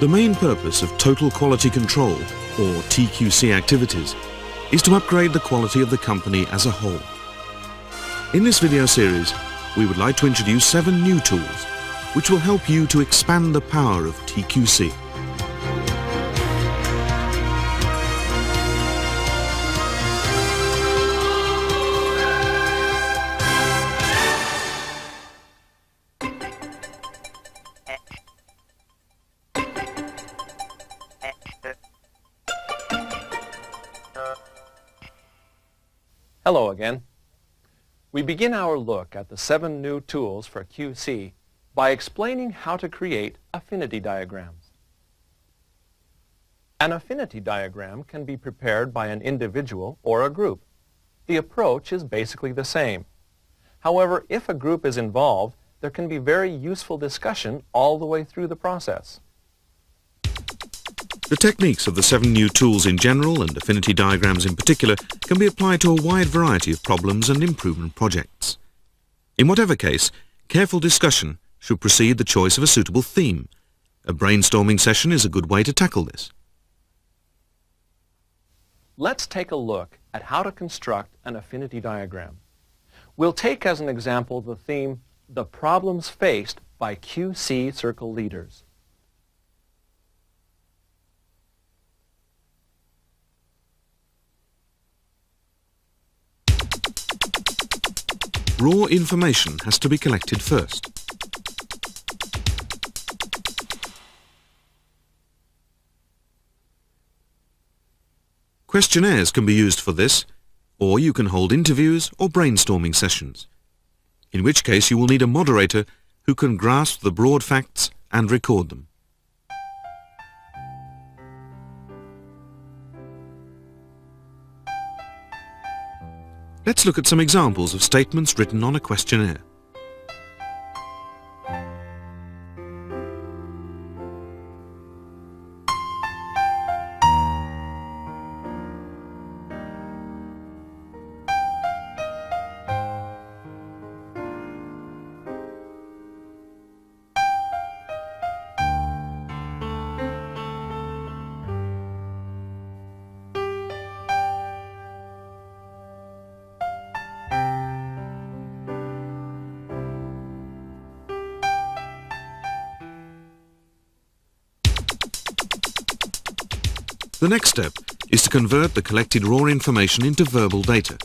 The main purpose of Total Quality Control, or TQC activities, is to upgrade the quality of the company as a whole. In this video series, we would like to introduce 7 new tools which will help you to expand the power of TQC. Hello again. We begin our look at the 7 new tools for QC by explaining how to create affinity diagrams. An affinity diagram can be prepared by an individual or a group. The approach is basically the same. However, if a group is involved, there can be very useful discussion all the way through the process. The techniques of the 7 new tools in general and affinity diagrams in particular can be applied to a wide variety of problems and improvement projects. In whatever case, careful discussion should precede the choice of a suitable theme. A brainstorming session is a good way to tackle this. Let's take a look at how to construct an affinity diagram. We'll take as an example the theme, The Problems Faced by QC Circle Leaders. Raw information has to be collected first. Questionnaires can be used for this, or you can hold interviews or brainstorming sessions, in which case you will need a moderator who can grasp the broad facts and record them. Let's look at some examples of statements written on a questionnaire. The next step is to convert the collected raw information into verbal data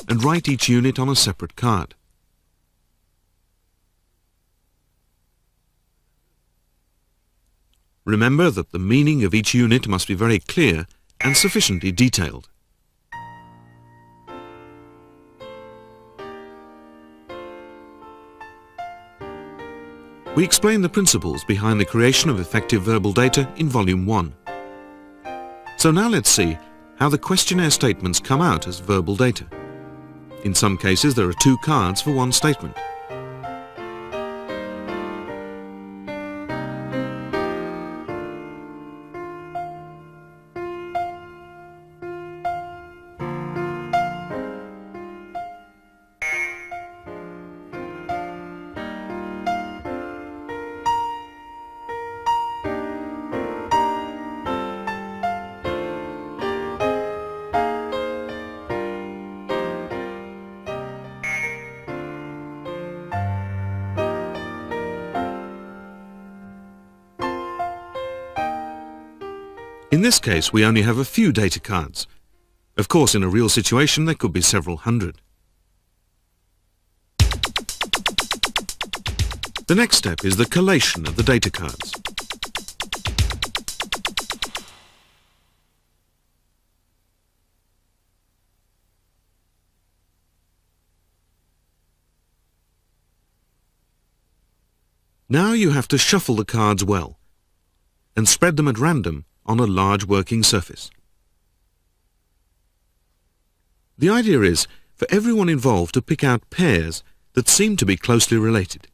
and write each unit on a separate card. Remember that the meaning of each unit must be very clear and sufficiently detailed. We explain the principles behind the creation of effective verbal data in Volume 1. So now let's see how the questionnaire statements come out as verbal data. In some cases there are 2 cards for one statement. In this case, we only have a few data cards. Of course, in a real situation, there could be several hundred. The next step is the collation of the data cards. Now you have to shuffle the cards well and spread them at random on a large working surface. The idea is for everyone involved to pick out pairs that seem to be closely related.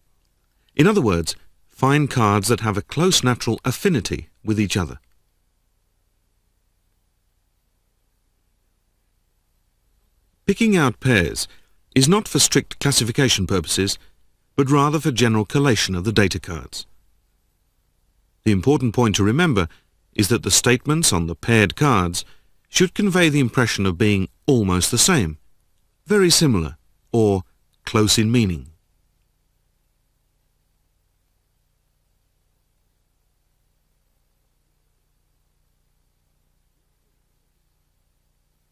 In other words, find cards that have a close natural affinity with each other. Picking out pairs is not for strict classification purposes, but rather for general collation of the data cards. The important point to remember is that the statements on the paired cards should convey the impression of being almost the same, very similar, or close in meaning.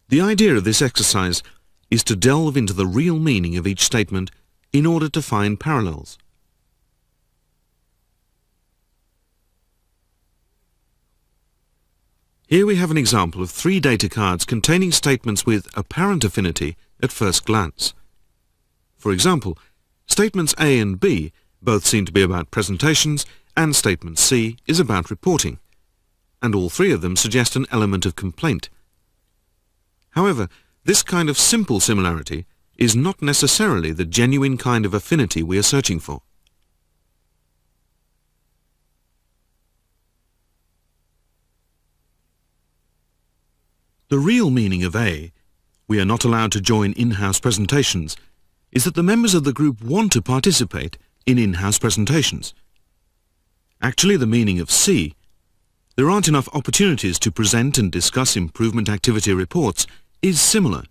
The idea of this exercise is to delve into the real meaning of each statement in order to find parallels. Here we have an example of 3 data cards containing statements with apparent affinity at first glance. For example, statements A and B both seem to be about presentations, and statement C is about reporting, and all 3 of them suggest an element of complaint. However, this kind of simple similarity is not necessarily the genuine kind of affinity we are searching for. The real meaning of A, we are not allowed to join in-house presentations, is that the members of the group want to participate in in-house presentations. Actually, the meaning of C, there aren't enough opportunities to present and discuss improvement activity reports, is similar.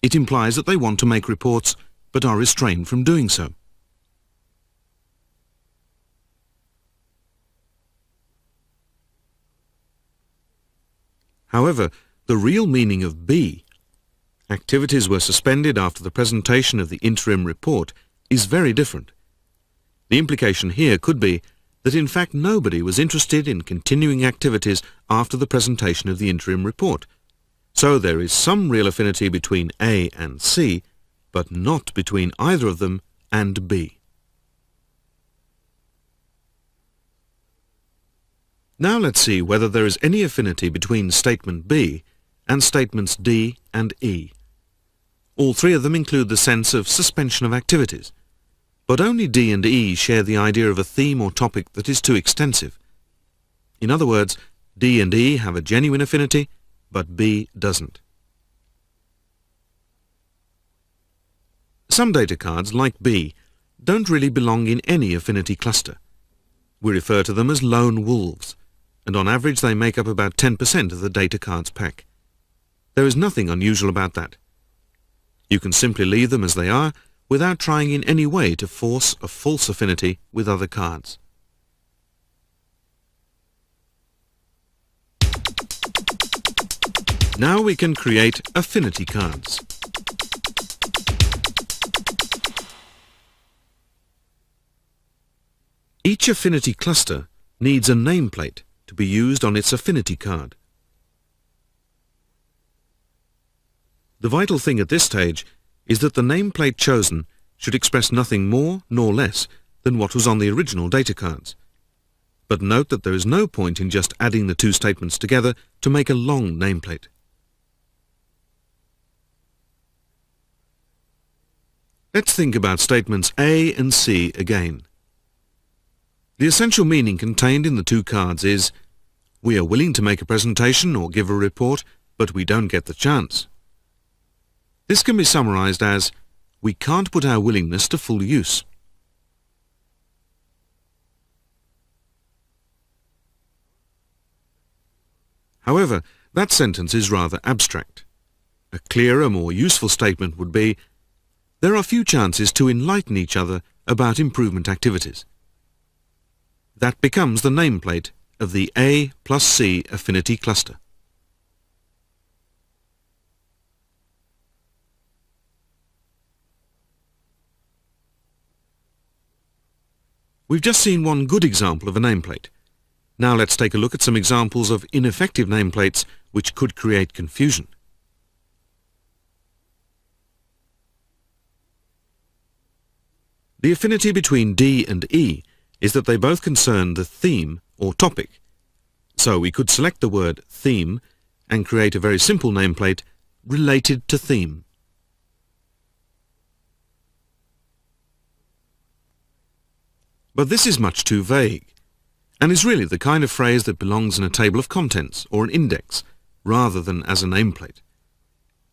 It implies that they want to make reports but are restrained from doing so. However, the real meaning of B, activities were suspended after the presentation of the interim report, is very different. The implication here could be that in fact nobody was interested in continuing activities after the presentation of the interim report. So there is some real affinity between A and C, but not between either of them and B. Now let's see whether there is any affinity between statement B and statements D and E. All 3 of them include the sense of suspension of activities, but only D and E share the idea of a theme or topic that is too extensive. In other words, D and E have a genuine affinity, but B doesn't. Some data cards, like B, don't really belong in any affinity cluster. We refer to them as lone wolves, and on average they make up about 10% of the data cards pack. There is nothing unusual about that. You can simply leave them as they are without trying in any way to force a false affinity with other cards. Now we can create affinity cards. Each affinity cluster needs a nameplate to be used on its affinity card. The vital thing at this stage is that the nameplate chosen should express nothing more nor less than what was on the original data cards. But note that there is no point in just adding the 2 statements together to make a long nameplate. Let's think about statements A and C again. The essential meaning contained in the 2 cards is, we are willing to make a presentation or give a report, but we don't get the chance. This can be summarized as, we can't put our willingness to full use. However, that sentence is rather abstract. A clearer, more useful statement would be, there are few chances to enlighten each other about improvement activities. That becomes the nameplate of the A plus C affinity cluster. We've just seen one good example of a nameplate. Now let's take a look at some examples of ineffective nameplates which could create confusion. The affinity between D and E is that they both concern the theme or topic. So we could select the word theme and create a very simple nameplate related to theme. But this is much too vague, and is really the kind of phrase that belongs in a table of contents or an index, rather than as a nameplate.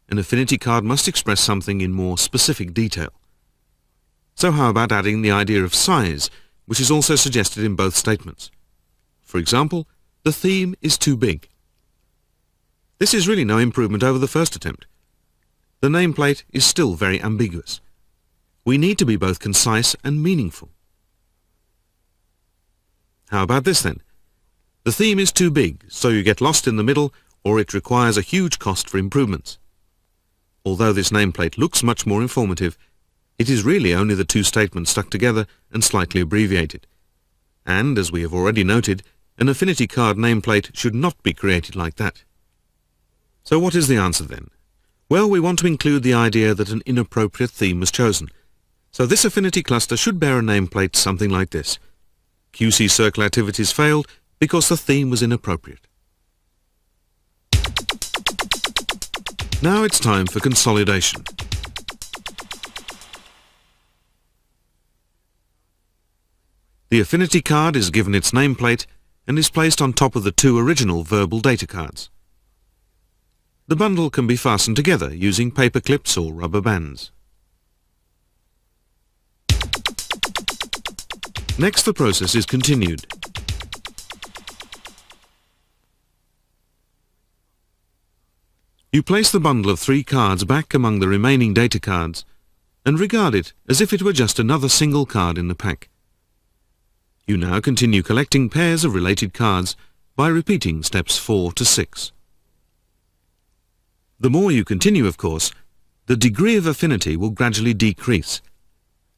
An affinity card must express something in more specific detail. So how about adding the idea of size, which is also suggested in both statements? For example, the theme is too big. This is really no improvement over the first attempt. The nameplate is still very ambiguous. We need to be both concise and meaningful. How about this then? The theme is too big, so you get lost in the middle, or it requires a huge cost for improvements. Although this nameplate looks much more informative, it is really only the two statements stuck together and slightly abbreviated. And, as we have already noted, an affinity card nameplate should not be created like that. So what is the answer then? Well, we want to include the idea that an inappropriate theme was chosen. So this affinity cluster should bear a nameplate something like this. QC Circle activities failed because the theme was inappropriate. Now it's time for consolidation. The affinity card is given its nameplate and is placed on top of the two original verbal data cards. The bundle can be fastened together using paper clips or rubber bands. Next, the process is continued. You place the bundle of 3 cards back among the remaining data cards and regard it as if it were just another single card in the pack. You now continue collecting pairs of related cards by repeating steps 4 to 6. The more you continue, of course, the degree of affinity will gradually decrease,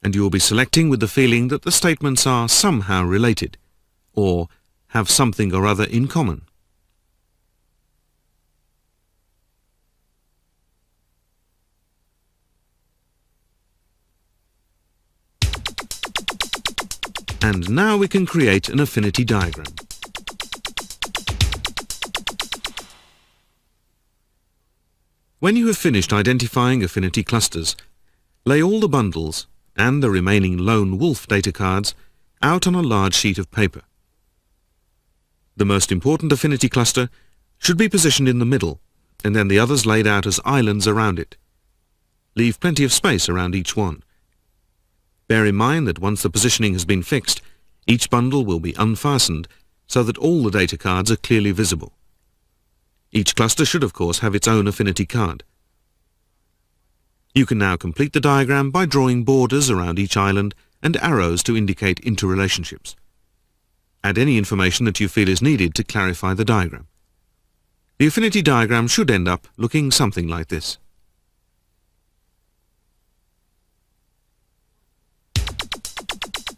and you will be selecting with the feeling that the statements are somehow related, or have something or other in common. And now we can create an affinity diagram. When you have finished identifying affinity clusters, lay all the bundles and the remaining lone wolf data cards out on a large sheet of paper. The most important affinity cluster should be positioned in the middle, and then the others laid out as islands around it. Leave plenty of space around each one. Bear in mind that once the positioning has been fixed, each bundle will be unfastened so that all the data cards are clearly visible. Each cluster should, of course, have its own affinity card. You can now complete the diagram by drawing borders around each island and arrows to indicate interrelationships. Add any information that you feel is needed to clarify the diagram. The affinity diagram should end up looking something like this.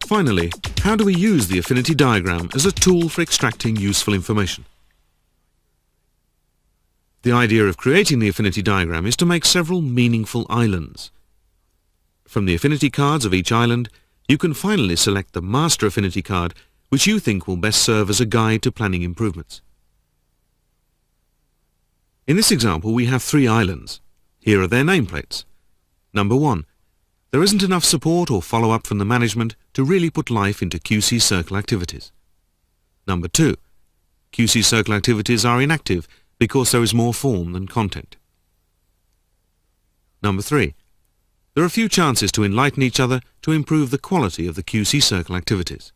Finally, how do we use the affinity diagram as a tool for extracting useful information? The idea of creating the affinity diagram is to make several meaningful islands. From the affinity cards of each island, you can finally select the master affinity card which you think will best serve as a guide to planning improvements. In this example, we have 3 islands. Here are their nameplates. Number 1. There isn't enough support or follow-up from the management to really put life into QC Circle activities. Number 2. QC Circle activities are inactive because there is more form than content. Number 3. There are few chances to enlighten each other to improve the quality of the QC Circle activities.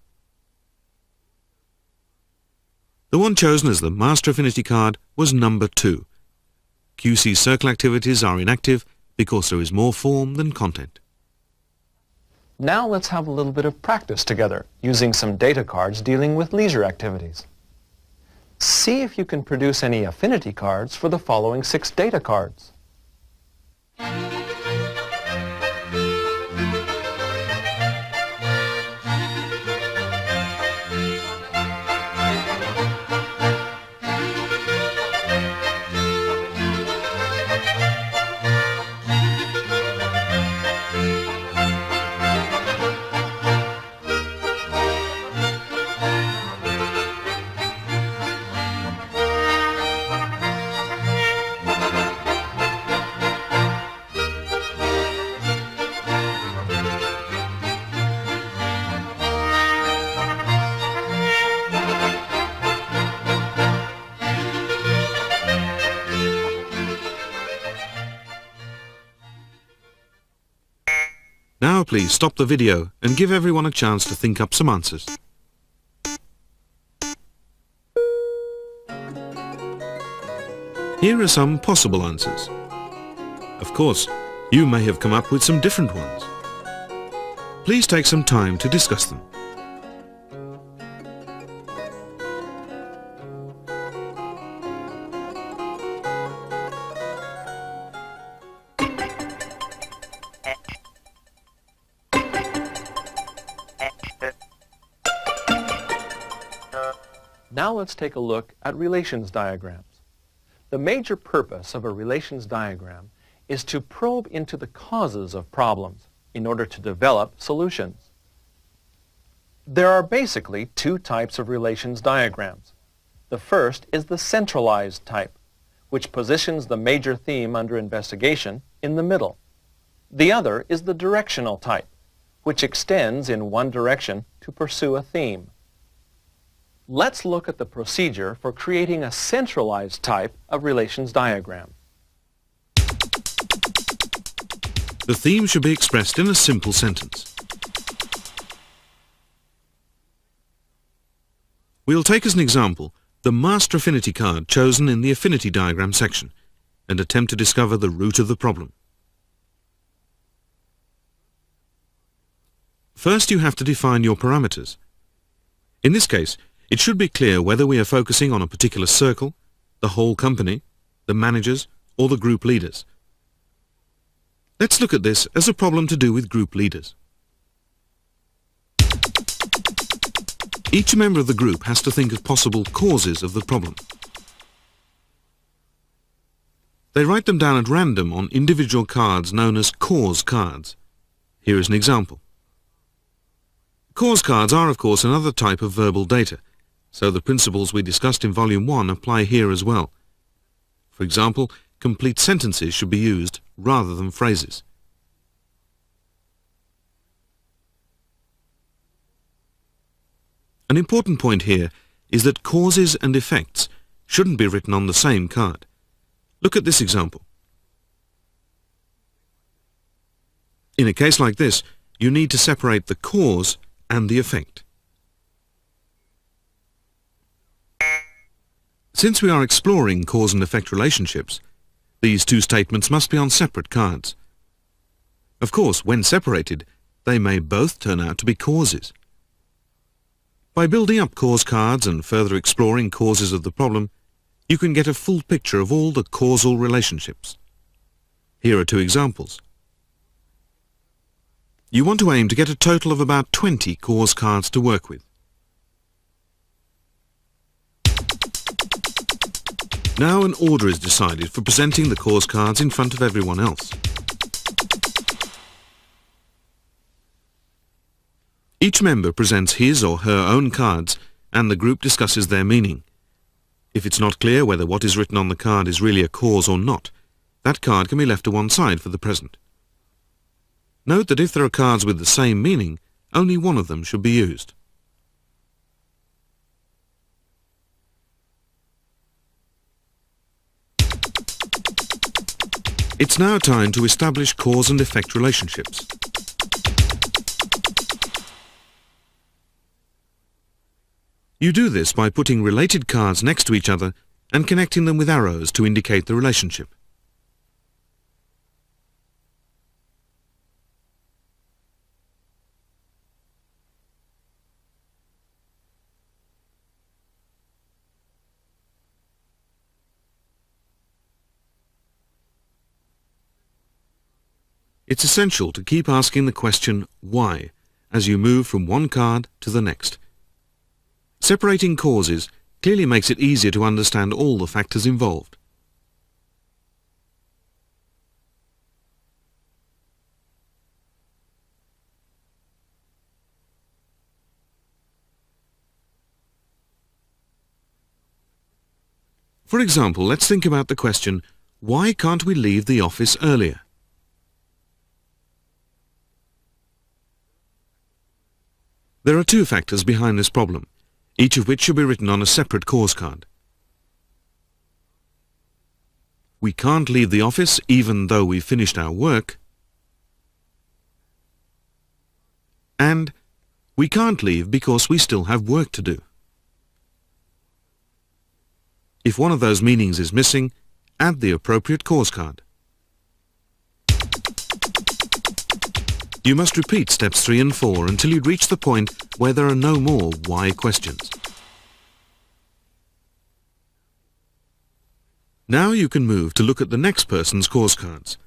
The one chosen as the master affinity card was number 2. QC Circle activities are inactive because there is more form than content. Now let's have a little bit of practice together using some data cards dealing with leisure activities. See if you can produce any affinity cards for the following 6 data cards. Now please stop the video and give everyone a chance to think up some answers. Here are some possible answers. Of course, you may have come up with some different ones. Please take some time to discuss them. Now let's take a look at relations diagrams. The major purpose of a relations diagram is to probe into the causes of problems in order to develop solutions. There are basically two types of relations diagrams. The first is the centralized type, which positions the major theme under investigation in the middle. The other is the directional type, which extends in one direction to pursue a theme. Let's look at the procedure for creating a centralized type of relations diagram. The theme should be expressed in a simple sentence. We'll take as an example the master affinity card chosen in the affinity diagram section and attempt to discover the root of the problem. First, you have to define your parameters. In this case, it should be clear whether we are focusing on a particular circle, the whole company, the managers, or the group leaders. Let's look at this as a problem to do with group leaders. Each member of the group has to think of possible causes of the problem. They write them down at random on individual cards known as cause cards. Here is an example. Cause cards are, of course, another type of verbal data, so the principles we discussed in Volume 1 apply here as well. For example, complete sentences should be used rather than phrases. An important point here is that causes and effects shouldn't be written on the same card. Look at this example. In a case like this, you need to separate the cause and the effect. Since we are exploring cause and effect relationships, these two statements must be on separate cards. Of course, when separated, they may both turn out to be causes. By building up cause cards and further exploring causes of the problem, you can get a full picture of all the causal relationships. Here are two examples. You want to aim to get a total of about 20 cause cards to work with. Now an order is decided for presenting the cause cards in front of everyone else. Each member presents his or her own cards and the group discusses their meaning. If it's not clear whether what is written on the card is really a cause or not, that card can be left to one side for the present. Note that if there are cards with the same meaning, only one of them should be used. It's now time to establish cause and effect relationships. You do this by putting related cards next to each other and connecting them with arrows to indicate the relationship. It's essential to keep asking the question why as you move from one card to the next. Separating causes clearly makes it easier to understand all the factors involved. For example, let's think about the question, why can't we leave the office earlier? There are two factors behind this problem, each of which should be written on a separate cause card. We can't leave the office even though we've finished our work, and we can't leave because we still have work to do. If one of those meanings is missing, add the appropriate cause card. You must repeat steps 3 and 4 until you reach the point where there are no more why questions. Now you can move to look at the next person's cause cards.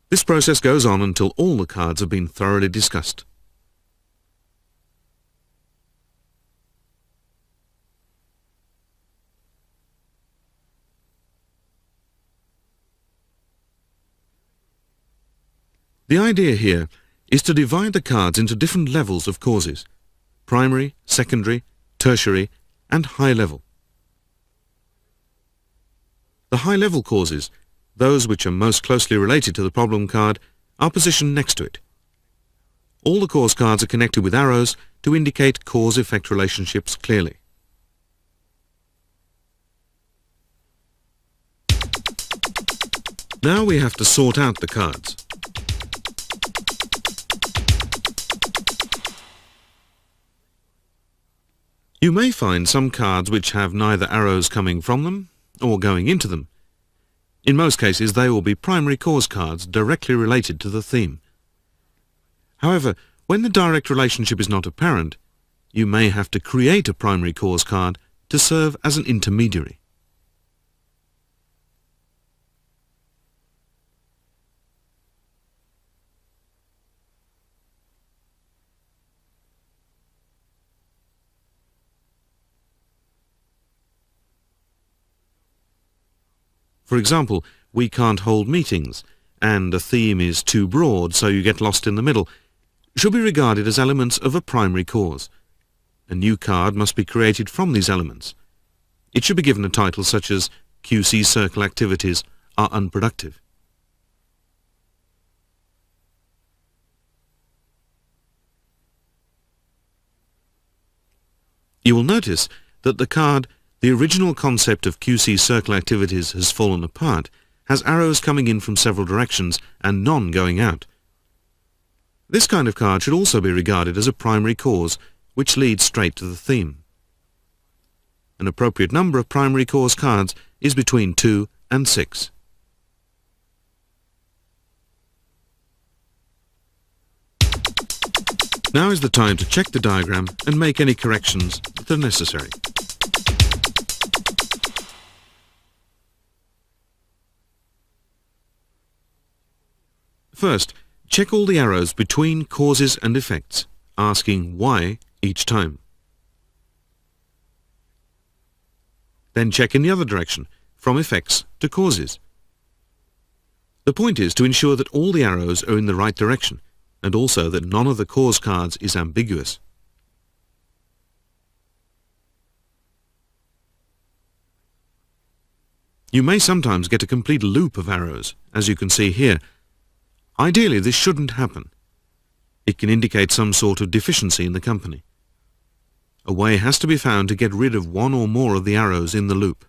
This process goes on until all the cards have been thoroughly discussed. The idea here is to divide the cards into different levels of causes: primary, secondary, tertiary, and high level. The high-level causes, those which are most closely related to the problem card, are positioned next to it. All the cause cards are connected with arrows to indicate cause-effect relationships clearly. Now we have to sort out the cards. You may find some cards which have neither arrows coming from them or going into them. In most cases, they will be primary cause cards directly related to the theme. However, when the direct relationship is not apparent, you may have to create a primary cause card to serve as an intermediary. For example, we can't hold meetings, and a theme is too broad, so you get lost in the middle, should be regarded as elements of a primary cause. A new card must be created from these elements. It should be given a title such as QC Circle activities are unproductive. You will notice that the card "The original concept of QC Circle activities has fallen apart" has arrows coming in from several directions and none going out. This kind of card should also be regarded as a primary cause which leads straight to the theme. An appropriate number of primary cause cards is between 2 and 6. Now is the time to check the diagram and make any corrections that are necessary. First, check all the arrows between causes and effects, asking why each time. Then check in the other direction, from effects to causes. The point is to ensure that all the arrows are in the right direction, and also that none of the cause cards is ambiguous. You may sometimes get a complete loop of arrows, as you can see here. Ideally, this shouldn't happen. It can indicate some sort of deficiency in the company. A way has to be found to get rid of one or more of the arrows in the loop.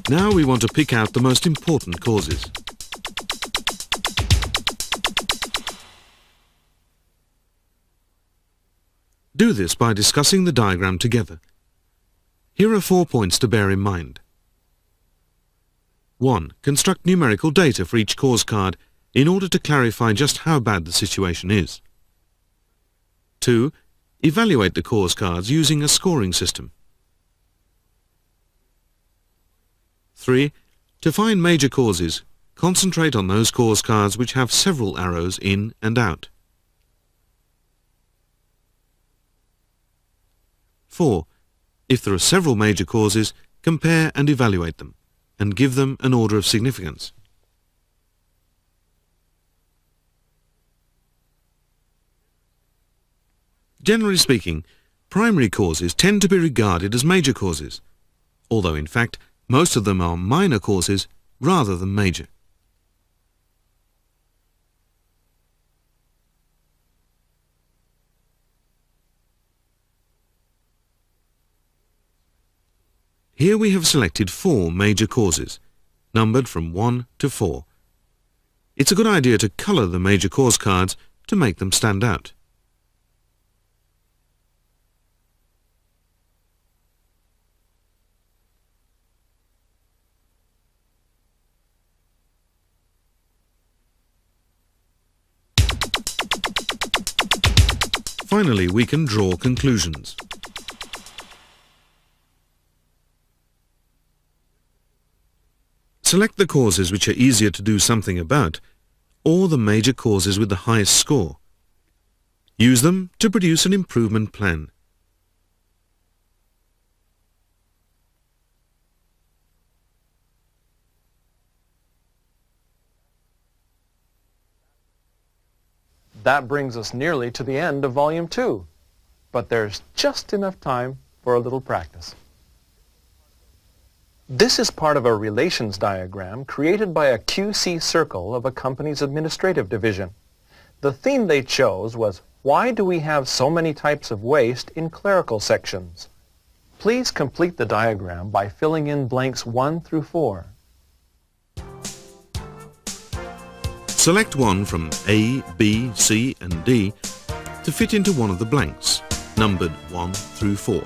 Now we want to pick out the most important causes. Do this by discussing the diagram together. Here are 4 points to bear in mind. 1. Construct numerical data for each cause card in order to clarify just how bad the situation is. 2. Evaluate the cause cards using a scoring system. 3. To find major causes, concentrate on those cause cards which have several arrows in and out. 4. If there are several major causes, compare and evaluate them, and give them an order of significance. Generally speaking, primary causes tend to be regarded as major causes, although in fact most of them are minor causes rather than major. Here we have selected 4 major causes, numbered from 1 to 4. It's a good idea to colour the major cause cards to make them stand out. Finally, we can draw conclusions. Select the causes which are easier to do something about, or the major causes with the highest score. Use them to produce an improvement plan. That brings us nearly to the end of Volume 2, but there's just enough time for a little practice. This is part of a relations diagram created by a QC circle of a company's administrative division. The theme they chose was, why do we have so many types of waste in clerical sections? Please complete the diagram by filling in blanks 1 through 4. Select one from A, B, C and D to fit into one of the blanks, numbered 1 through 4.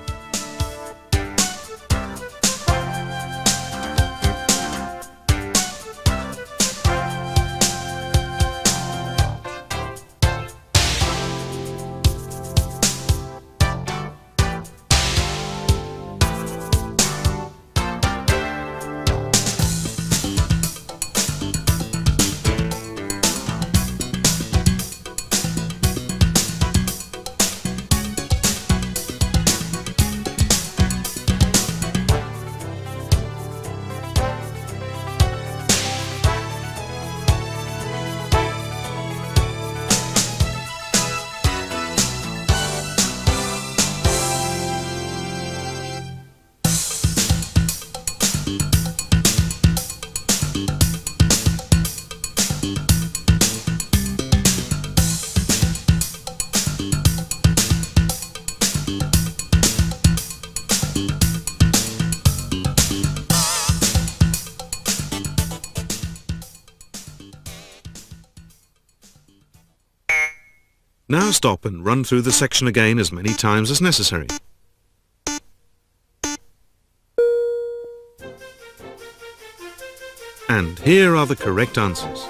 Now stop and run through the section again as many times as necessary. And here are the correct answers.